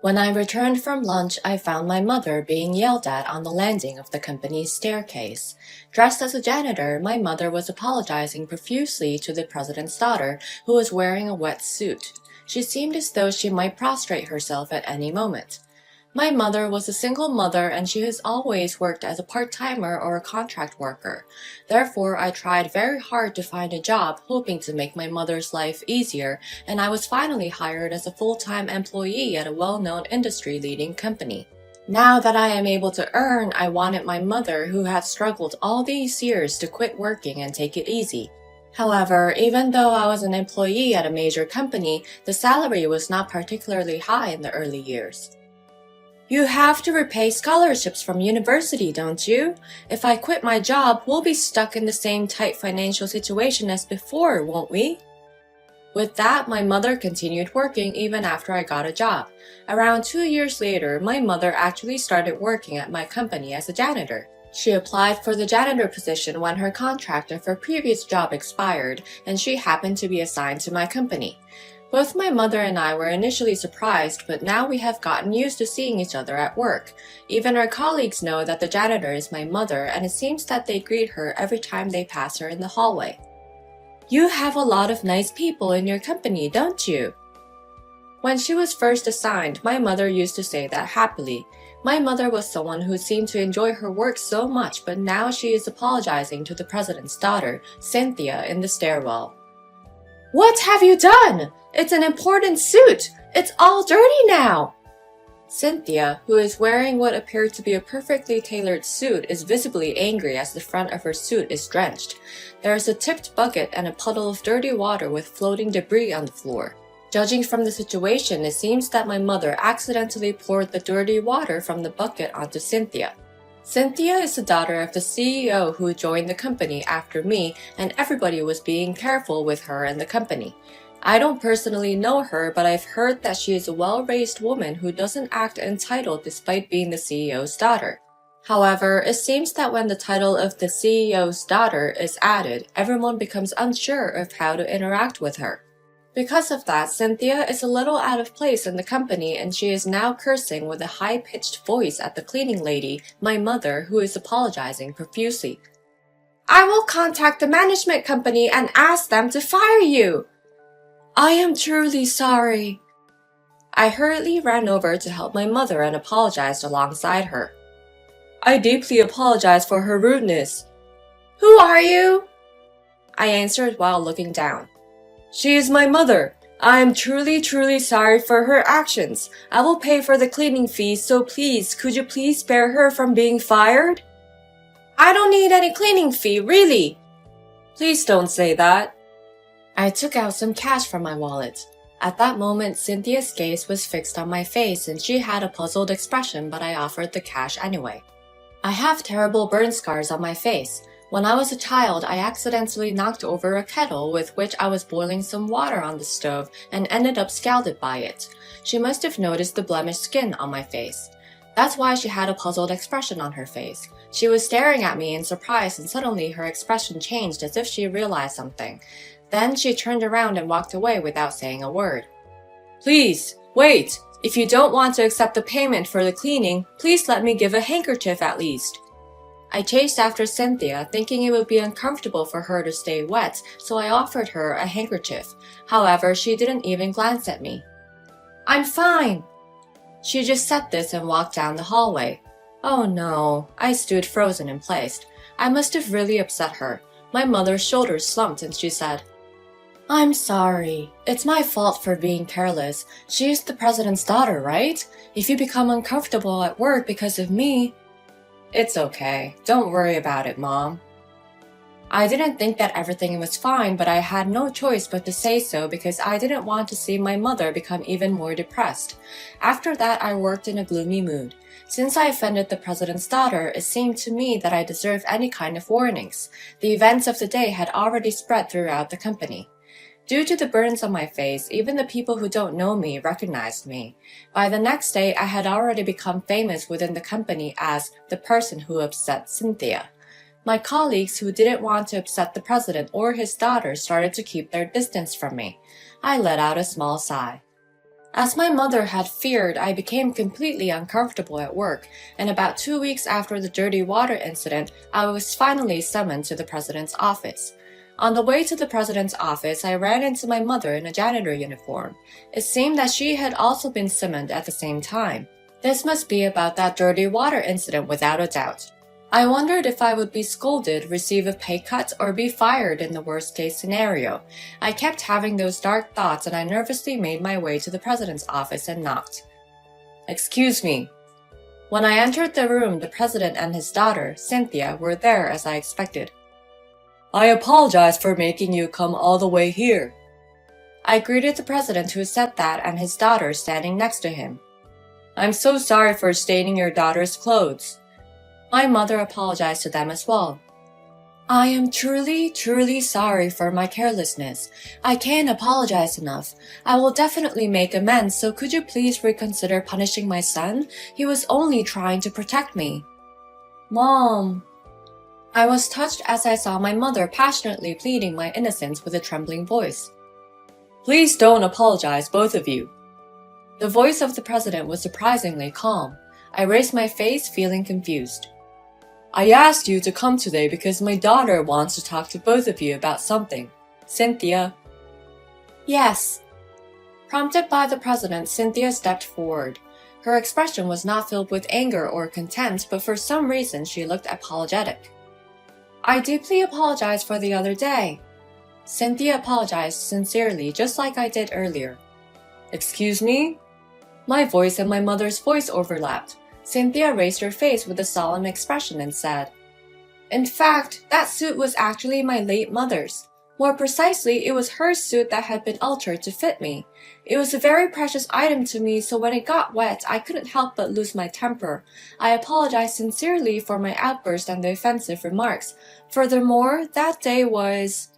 When I returned from lunch, I found my mother being yelled at on the landing of the company's staircase. Dressed as a janitor, my mother was apologizing profusely to the president's daughter, who was wearing a wet suit. She seemed as though she might prostrate herself at any moment. My mother was a single mother and she has always worked as a part-timer or a contract worker. Therefore, I tried very hard to find a job hoping to make my mother's life easier, and I was finally hired as a full-time employee at a well-known industry-leading company. Now that I am able to earn, I wanted my mother, who had struggled all these years, to quit working and take it easy. However, even though I was an employee at a major company, the salary was not particularly high in the early years. You have to repay scholarships from university, don't you? If I quit my job, we'll be stuck in the same tight financial situation as before, won't we? With that, my mother continued working even after I got a job. Around 2 years later, my mother actually started working at my company as a janitor. She applied for the janitor position when her contract of her previous job expired, and she happened to be assigned to my company. Both my mother and I were initially surprised, but now we have gotten used to seeing each other at work. Even our colleagues know that the janitor is my mother, and it seems that they greet her every time they pass her in the hallway. You have a lot of nice people in your company, don't you? When she was first assigned, my mother used to say that happily. My mother was someone who seemed to enjoy her work so much, but now she is apologizing to the president's daughter, Cynthia, in the stairwell. What have you done? It's an important suit. It's all dirty now. Cynthia, who is wearing what appeared to be a perfectly tailored suit, is visibly angry as the front of her suit is drenched. There is a tipped bucket and a puddle of dirty water with floating debris on the floor. Judging from the situation, it seems that my mother accidentally poured the dirty water from the bucket onto Cynthia. Cynthia is the daughter of the CEO who joined the company after me, and everybody was being careful with her and the company. I don't personally know her, but I've heard that she is a well-raised woman who doesn't act entitled despite being the CEO's daughter. However, it seems that when the title of the CEO's daughter is added, everyone becomes unsure of how to interact with her. Because of that, Cynthia is a little out of place in the company, and she is now cursing with a high-pitched voice at the cleaning lady, my mother, who is apologizing profusely. I will contact the management company and ask them to fire you. I am truly sorry. I hurriedly ran over to help my mother and apologized alongside her. I deeply apologize for her rudeness. Who are you? I answered while looking down. She is my mother. I am truly sorry for her actions. I will pay for the cleaning fees, so please, could you please spare her from being fired? I don't need any cleaning fee, really. Please don't say that. I took out some cash from my wallet. At that moment, Cynthia's gaze was fixed on my face and she had a puzzled expression, but I offered the cash anyway. I have terrible burn scars on my face. When I was a child, I accidentally knocked over a kettle with which I was boiling some water on the stove and ended up scalded by it. She must have noticed the blemished skin on my face. That's why she had a puzzled expression on her face. She was staring at me in surprise and suddenly her expression changed as if she realized something. Then she turned around and walked away without saying a word. Please, wait! If you don't want to accept the payment for the cleaning, please let me give a handkerchief at least. I chased after Cynthia, thinking it would be uncomfortable for her to stay wet, so I offered her a handkerchief. However, she didn't even glance at me. I'm fine. She just said this and walked down the hallway. Oh no, I stood frozen in place. I must have really upset her. My mother's shoulders slumped and she said, I'm sorry. It's my fault for being careless. She is the president's daughter, right? If you become uncomfortable at work because of me, it's okay. Don't worry about it, Mom. I didn't think that everything was fine, but I had no choice but to say so because I didn't want to see my mother become even more depressed. After that, I worked in a gloomy mood. Since I offended the president's daughter, it seemed to me that I deserved any kind of warnings. The events of the day had already spread throughout the company. Due to the burns on my face, even the people who don't know me recognized me. By the next day, I had already become famous within the company as the person who upset Cynthia. My colleagues who didn't want to upset the president or his daughter started to keep their distance from me. I let out a small sigh. As my mother had feared, I became completely uncomfortable at work, and about 2 weeks after the dirty water incident, I was finally summoned to the president's office. On the way to the president's office, I ran into my mother in a janitor uniform. It seemed that she had also been summoned at the same time. This must be about that dirty water incident without a doubt. I wondered if I would be scolded, receive a pay cut, or be fired in the worst-case scenario. I kept having those dark thoughts and I nervously made my way to the president's office and knocked. "Excuse me." When I entered the room, the president and his daughter, Cynthia, were there as I expected. "I apologize for making you come all the way here." I greeted the president, who said that, and his daughter standing next to him. "I'm so sorry for staining your daughter's clothes." My mother apologized to them as well. "I am truly, truly sorry for my carelessness. I can't apologize enough. I will definitely make amends, so could you please reconsider punishing my son? He was only trying to protect me." "Mom." I was touched as I saw my mother passionately pleading my innocence with a trembling voice. "Please don't apologize, both of you." The voice of the president was surprisingly calm. I raised my face, feeling confused. "I asked you to come today because my daughter wants to talk to both of you about something. Cynthia." "Yes." Prompted by the president, Cynthia stepped forward. Her expression was not filled with anger or contempt, but for some reason she looked apologetic. "I deeply apologize for the other day." Cynthia apologized sincerely, just like I did earlier. "Excuse me?" My voice and my mother's voice overlapped. Cynthia raised her face with a solemn expression and said, "In fact, that suit was actually my late mother's. More precisely, it was her suit that had been altered to fit me. It was a very precious item to me, so when it got wet, I couldn't help but lose my temper. I apologized sincerely for my outburst and the offensive remarks. Furthermore, that day was..."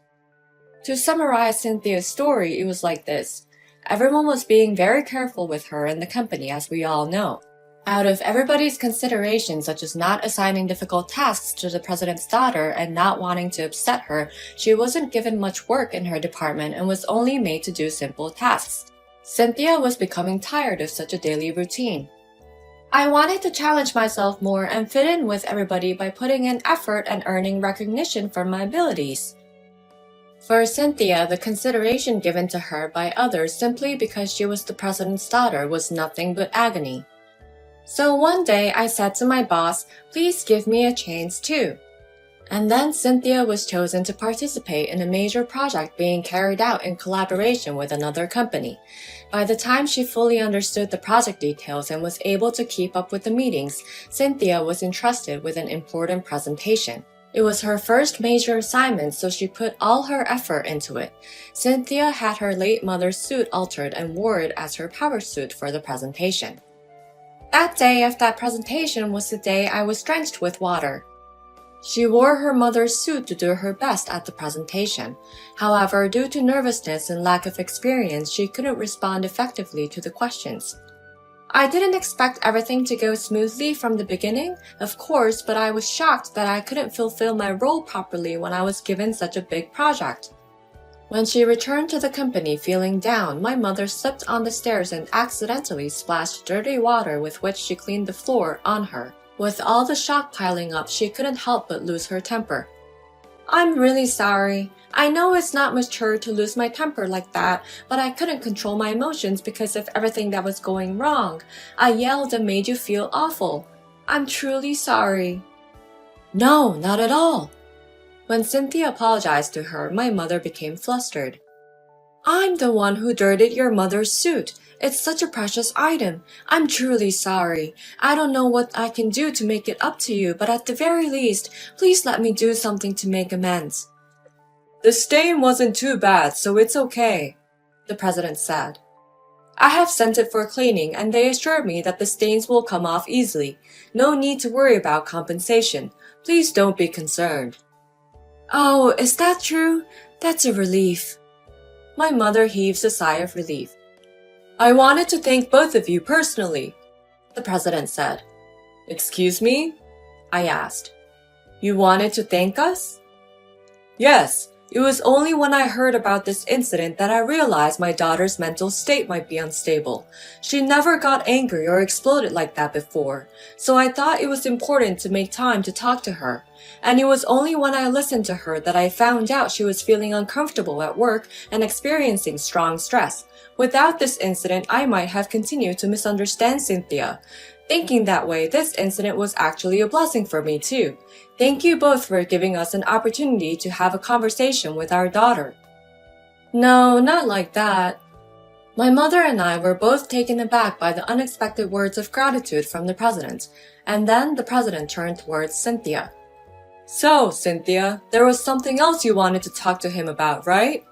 To summarize Cynthia's story, it was like this. Everyone was being very careful with her and the company, as we all know. Out of everybody's consideration, such as not assigning difficult tasks to the president's daughter and not wanting to upset her, she wasn't given much work in her department and was only made to do simple tasks. Cynthia was becoming tired of such a daily routine. I wanted to challenge myself more and fit in with everybody by putting in effort and earning recognition for my abilities. For Cynthia, the consideration given to her by others simply because she was the president's daughter was nothing but agony. So one day I said to my boss, "Please give me a chance too." And then Cynthia was chosen to participate in a major project being carried out in collaboration with another company. By the time she fully understood the project details and was able to keep up with the meetings, Cynthia was entrusted with an important presentation. It was her first major assignment, so she put all her effort into it. Cynthia had her late mother's suit altered and wore it as her power suit for the presentation. That day of that presentation was the day I was drenched with water. She wore her mother's suit to do her best at the presentation. However, due to nervousness and lack of experience, she couldn't respond effectively to the questions. I didn't expect everything to go smoothly from the beginning, of course, but I was shocked that I couldn't fulfill my role properly when I was given such a big project. When she returned to the company feeling down, my mother slipped on the stairs and accidentally splashed dirty water with which she cleaned the floor on her. With all the shock piling up, she couldn't help but lose her temper. "I'm really sorry. I know it's not mature to lose my temper like that, but I couldn't control my emotions because of everything that was going wrong. I yelled and made you feel awful. I'm truly sorry." "No, not at all." When Cynthia apologized to her, my mother became flustered. "I'm the one who dirtied your mother's suit. It's such a precious item. I'm truly sorry. I don't know what I can do to make it up to you, but at the very least, please let me do something to make amends." "The stain wasn't too bad, so it's okay," the president said. "I have sent it for cleaning, and they assured me that the stains will come off easily. No need to worry about compensation. Please don't be concerned." "Oh, is that true? That's a relief." My mother heaves a sigh of relief. "I wanted to thank both of you personally," the president said. "Excuse me?" I asked. "You wanted to thank us?" "Yes, It was only when I heard about this incident that I realized my daughter's mental state might be unstable. She never got angry or exploded like that before, so I thought it was important to make time to talk to her. And it was only when I listened to her that I found out she was feeling uncomfortable at work and experiencing strong stress. Without this incident, I might have continued to misunderstand Cynthia. Thinking that way, this incident was actually a blessing for me too. Thank you both for giving us an opportunity to have a conversation with our daughter. No, not like that. My mother and I were both taken aback by the unexpected words of gratitude from the president, and then the president turned towards Cynthia. So, Cynthia, there was something else you wanted to talk to him about, right?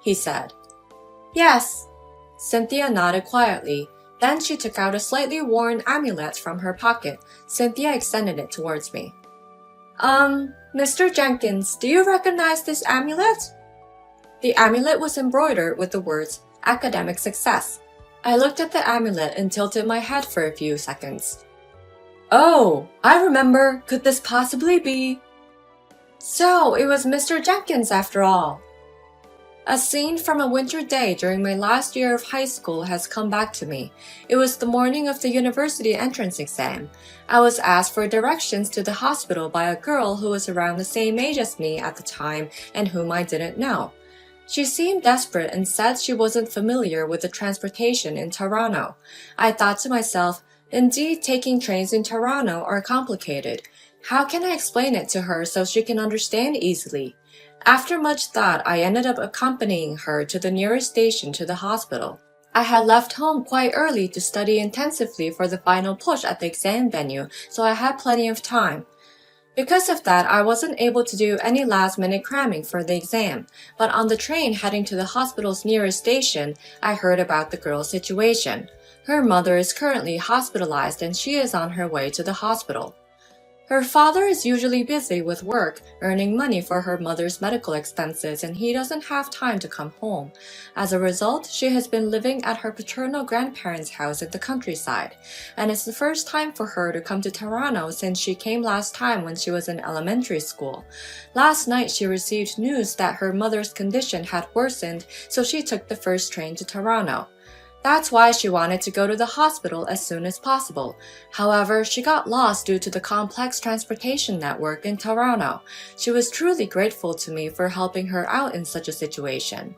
He said. Yes. Cynthia nodded quietly. Then she took out a slightly worn amulet from her pocket. Cynthia extended it towards me. Mr. Jenkins, do you recognize this amulet? The amulet was embroidered with the words, academic success. I looked at the amulet and tilted my head for a few seconds. Oh, I remember. Could this possibly be? So, it was Mr. Jenkins after all. A scene from a winter day during my last year of high school has come back to me. It was the morning of the university entrance exam. I was asked for directions to the hospital by a girl who was around the same age as me at the time and whom I didn't know. She seemed desperate and said she wasn't familiar with the transportation in Toronto. I thought to myself, indeed, taking trains in Toronto are complicated. How can I explain it to her so she can understand easily? After much thought, I ended up accompanying her to the nearest station to the hospital. I had left home quite early to study intensively for the final push at the exam venue, so I had plenty of time. Because of that, I wasn't able to do any last-minute cramming for the exam, but on the train heading to the hospital's nearest station, I heard about the girl's situation. Her mother is currently hospitalized and she is on her way to the hospital. Her father is usually busy with work, earning money for her mother's medical expenses, and he doesn't have time to come home. As a result, she has been living at her paternal grandparents' house in the countryside, and it's the first time for her to come to Toronto since she came last time when she was in elementary school. Last night, she received news that her mother's condition had worsened, so she took the first train to Toronto. That's why she wanted to go to the hospital as soon as possible. However, she got lost due to the complex transportation network in Toronto. She was truly grateful to me for helping her out in such a situation.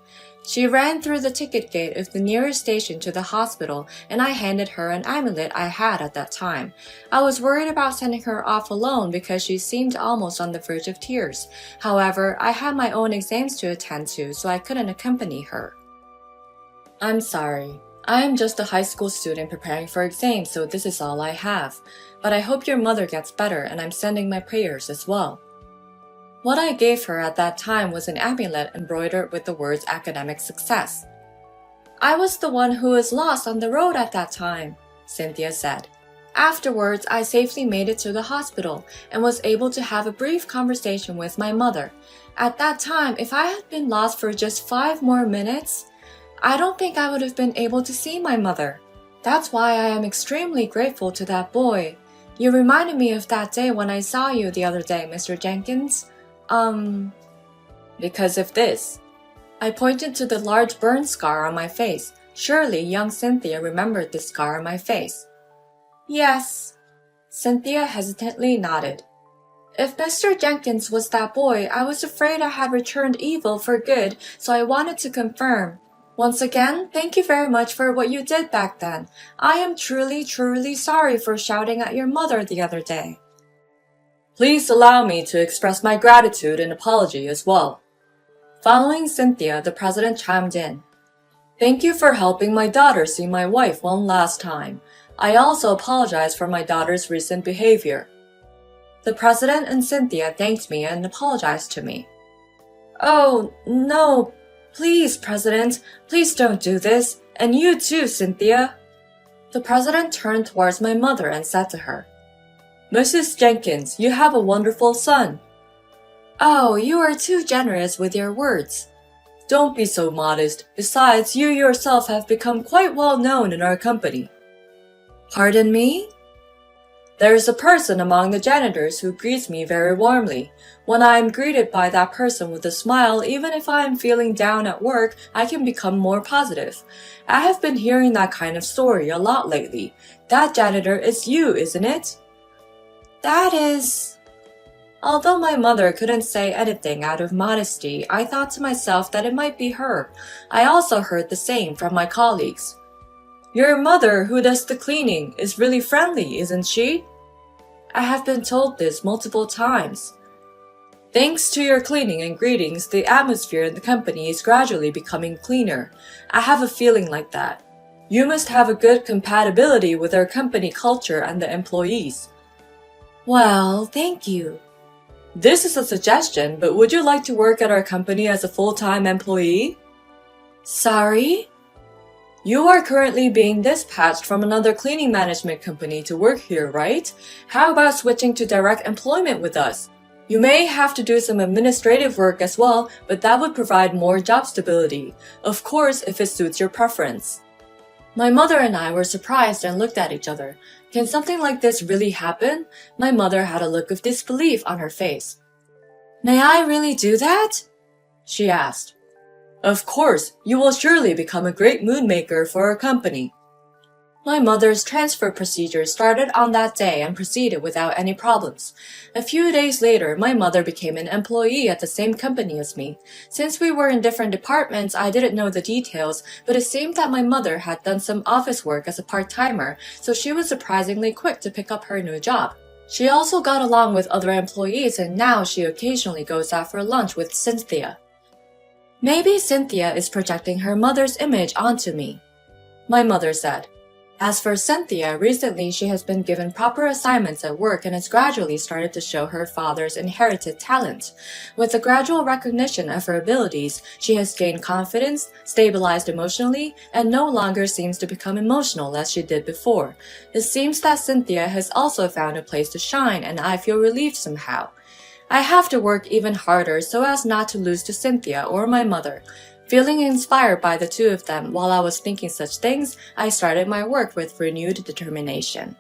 She ran through the ticket gate of the nearest station to the hospital, and I handed her an amulet I had at that time. I was worried about sending her off alone because she seemed almost on the verge of tears. However, I had my own exams to attend to, so I couldn't accompany her. I'm sorry. I am just a high school student preparing for exams, so this is all I have. But I hope your mother gets better, and I'm sending my prayers as well. What I gave her at that time was an amulet embroidered with the words academic success. I was the one who was lost on the road at that time, Cynthia said. Afterwards, I safely made it to the hospital and was able to have a brief conversation with my mother. At that time, if I had been lost for just 5 more minutes, I don't think I would have been able to see my mother. That's why I am extremely grateful to that boy. You reminded me of that day when I saw you the other day, Mr. Jenkins. Because of this. I pointed to the large burn scar on my face. Surely young Cynthia remembered the scar on my face. Yes. Cynthia hesitantly nodded. If Mr. Jenkins was that boy, I was afraid I had returned evil for good, so I wanted to confirm. Once again, thank you very much for what you did back then. I am truly, truly sorry for shouting at your mother the other day. Please allow me to express my gratitude and apology as well. Following Cynthia, the president chimed in. Thank you for helping my daughter see my wife one last time. I also apologize for my daughter's recent behavior. The president and Cynthia thanked me and apologized to me. Oh, no. Please, President, please don't do this. And you too, Cynthia. The president turned towards my mother and said to her, Mrs. Jenkins, you have a wonderful son. Oh, you are too generous with your words. Don't be so modest. Besides, you yourself have become quite well known in our company. Pardon me? There is a person among the janitors who greets me very warmly. When I am greeted by that person with a smile, even if I am feeling down at work, I can become more positive. I have been hearing that kind of story a lot lately. That janitor is you, isn't it? That is... Although my mother couldn't say anything out of modesty, I thought to myself that it might be her. I also heard the same from my colleagues. Your mother, who does the cleaning, is really friendly, isn't she? I have been told this multiple times. Thanks to your cleaning and greetings, the atmosphere in the company is gradually becoming cleaner. I have a feeling like that. You must have a good compatibility with our company culture and the employees. Well, thank you. This is a suggestion, but would you like to work at our company as a full-time employee? Sorry? You are currently being dispatched from another cleaning management company to work here, right? How about switching to direct employment with us? You may have to do some administrative work as well, but that would provide more job stability. Of course, if it suits your preference. My mother and I were surprised and looked at each other. Can something like this really happen? My mother had a look of disbelief on her face. May I really do that? She asked. Of course, you will surely become a great mood maker for our company. My mother's transfer procedure started on that day and proceeded without any problems. A few days later, my mother became an employee at the same company as me. Since we were in different departments, I didn't know the details, but it seemed that my mother had done some office work as a part-timer, so she was surprisingly quick to pick up her new job. She also got along with other employees, and now she occasionally goes out for lunch with Cynthia. Maybe Cynthia is projecting her mother's image onto me, my mother said. As for Cynthia, recently she has been given proper assignments at work and has gradually started to show her father's inherited talent. With the gradual recognition of her abilities, she has gained confidence, stabilized emotionally, and no longer seems to become emotional as she did before. It seems that Cynthia has also found a place to shine, and I feel relieved somehow. I have to work even harder so as not to lose to Cynthia or my mother. Feeling inspired by the two of them while I was thinking such things, I started my work with renewed determination.